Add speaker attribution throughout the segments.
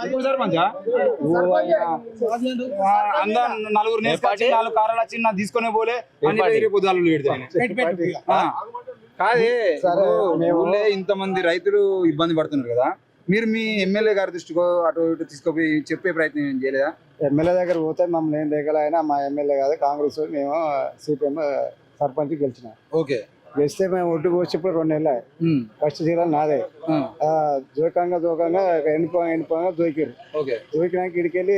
Speaker 1: అందరు నలుగురు నేర్చుకొచ్చి 4 కార్లు వచ్చి నా తీసుకునే పోలే కాదే. ఊళ్ళో ఇంతమంది రైతులు ఇబ్బంది పడుతున్నారు కదా, మీరు మీ ఎమ్మెల్యే గారి దృష్టికో అటు ఇటు తీసుకుపోయి చెప్పే ప్రయత్నం ఏం చేయలేదా?
Speaker 2: ఎమ్మెల్యే దగ్గర పోతే మమ్మల్ని ఏం దిగలైనా మా ఎమ్మెల్యే కాదు, కాంగ్రెస్ మేము సిపిఎం సర్పంచ్ గెలిచిన.
Speaker 1: ఓకే,
Speaker 2: గెలిస్తే మేము ఒడ్డు పోసి ఇప్పుడు 2 నెలలు ఫస్ట్ సీజన్ నాదే. జోకంగా ఎండిపోగా దొరికారు. దొరికినాక ఇడికెళ్ళి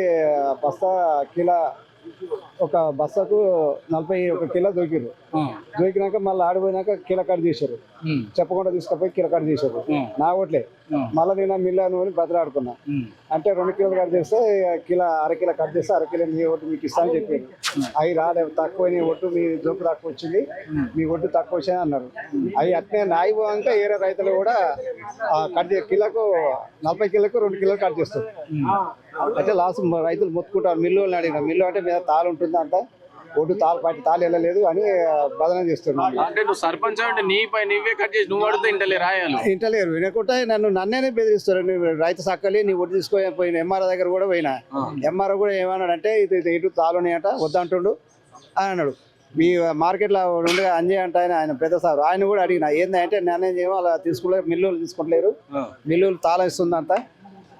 Speaker 2: బస్తా కిలో, ఒక బస్తాకు 41 కిలో దొరికారు. దొరికినాక మళ్ళీ ఆడిపోయినాక కిలో కట్ చేశారు, చెప్పకుండా తీసుకుపోయి కిలో కట్ చేశారు. నా ఓట్లే మళ్ళీ నేను మిల్లాను అని బదిలాడుకున్నా. అంటే 2 కిలోలు కట్ చేస్తే అర కిలో కట్ చేస్తే అర కిలో మీ ఓటు మీకు ఇస్తా అని చెప్పారు. అవి రాలేదు, తక్కువ నీ ఓటు, మీ జోపు తక్కువ వచ్చింది, మీ ఓటు తక్కువ వచ్చాయని అన్నారు. అవి అట్నే నాయిపోయాక ఏరే రైతులు కూడా కిలోకు 40 కిలోకు 2 కిలోలు కట్ చేస్తారు. అయితే లాస్ట్ రైతులు మొత్తుకుంటారు. మిల్లు అడిగిన మిల్లు అంటే మీద తాళు ఉంటుంది, అంట ఒడ్డు తాళు వెళ్ళలేదు అని బదనం చేస్తున్నాను.
Speaker 3: అంటే నువ్వు సర్పంచ్ అంటే నీవే కట్ చేసి నువ్వు అడితే
Speaker 2: ఇంటలేరు వినకుండా నన్నే బెదిరిస్తారు. నువ్వు రైతు సక్కలి నీ ఒడ్డు తీసుకోపోయిన ఎంఆర్ఓ దగ్గర కూడా పోయినా. ఎంఆర్ఓ కూడా ఏమన్నాడంటే ఇటు తాళున్నాయట వద్దంటుండు అని అన్నాడు. మీ మార్కెట్లో ఉండగా అంజయ్ అంటే ఆయన పెద్ద సార్, ఆయన కూడా అడిగిన ఏంటంటే నేనేం చేయమో అలా తీసుకుంటలేరు, మిల్లులు తీసుకుంటలేరు, మిల్లులు తాళం ఇస్తుందంట,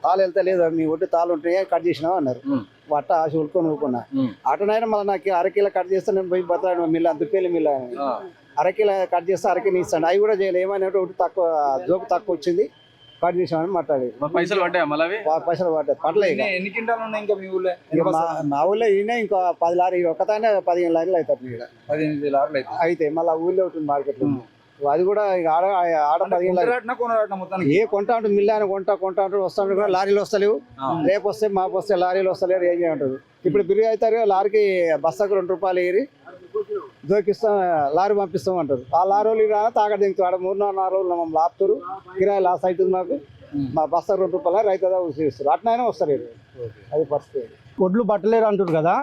Speaker 2: తాళం వెళ్తే లేదు, మీ ఒడ్డు తాళం ఉంటాయి కట్ చేసినావు అన్నారు. అట్ట ఆశ ఉడుకొని ఊరుకున్నా. అటనైనా మళ్ళీ నాకు అర కిలో కట్ చేస్తే నేను పోయి బతలాడు మిల్లు దుప్పేలి మిల్లు అర కిలో కట్ చేస్తే అరకిలో ఇస్తాను. అవి కూడా చేయలేదు, ఏమైనా ఒకటి తక్కువ జోపు తక్కువ వచ్చింది కట్ చేసామని మాట్లాడేది.
Speaker 3: పైసలు పడ్డాయి
Speaker 2: పడలేదు.
Speaker 1: ఎన్ని క్వింటాలు ఉన్నాయి ఇంకా మీ ఊళ్ళో?
Speaker 2: మా ఊళ్ళో ఈయన ఇంకా 10 లారీలు, ఒక్కతానే 15 లారీలు అవుతారు.
Speaker 1: 15 లారీలు
Speaker 2: అయితే మళ్ళీ ఊళ్ళో ఉంటుంది మార్కెట్, అది కూడా ఆడ 15 లారీలు ఏ కొంటా ఉంటుంది. మిల్లాని కొంటా ఉంటుంది, వస్తాడు కూడా లారీలు వస్తలేవు. రేపు వస్తే మాపు వస్తే లారీలు వస్తలేరు, ఏం చేయమంటారు. ఇప్పుడు బిర్యానీ అవుతారు, లారీకి బస్తాకు 2 రూపాయలు ఏరి దోకిస్తాం, లారీ పంపిస్తాం అంటారు. ఆ లారీలు తాగడ దిగుతారు. ఆడ 3-4 రోజులు మమ్మల్ని ఆపుతారు, కిరాయి లాస్ అవుతుంది మాకు. మా బస్తాకు 2 రూపాయలు రైతు ఇస్తారు, అట్లయినా వస్తారు. అది పరిస్థితి.
Speaker 4: ఒడ్లు పట్టలేరు అంటారు కదా,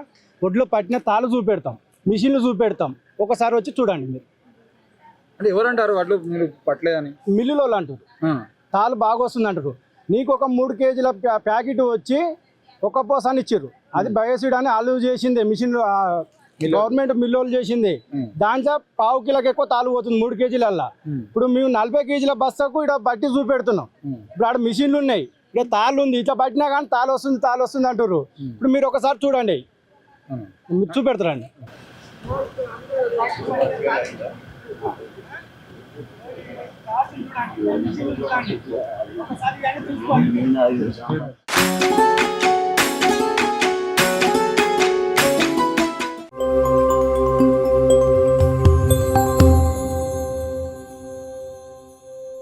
Speaker 4: ఒడ్లు పట్టిన తాళ్ళు చూపెడతాం, మిషన్లు చూపెడతాం, ఒకసారి వచ్చి చూడండి మీరు.
Speaker 1: అంటే ఎవరంటారు అట్లు మీరు పట్టలేదని?
Speaker 4: మిల్లులో అంటారు తాళ్ళు బాగా వస్తుంది అంటారు. నీకు ఒక 3 కేజీల ప్యాకెట్ వచ్చి 1 పోసాన్ని ఇచ్చారు, అది బయోసిడ్ అని వాళ్ళు చేసిందే, మిషన్లు గవర్నమెంట్ మిల్లులు చేసింది. దాంట్లో 1/2 కిలోకి ఎక్కువ తాళ్ళు పోతుంది 3 కేజీలల్లా. ఇప్పుడు మేము 40 కేజీల బస్తాకు ఇక్కడ బట్టి చూపెడుతున్నాం. ఇప్పుడు ఆడ మిషన్లు ఉన్నాయి, ఇక్కడ తాళ్ళు ఉంది, ఇట్లా పట్టినా కానీ తాళ్ళు వస్తుంది అంటారు. ఇప్పుడు మీరు ఒకసారి చూడండి, మీరు చూపెడతారండి. ఒకసారి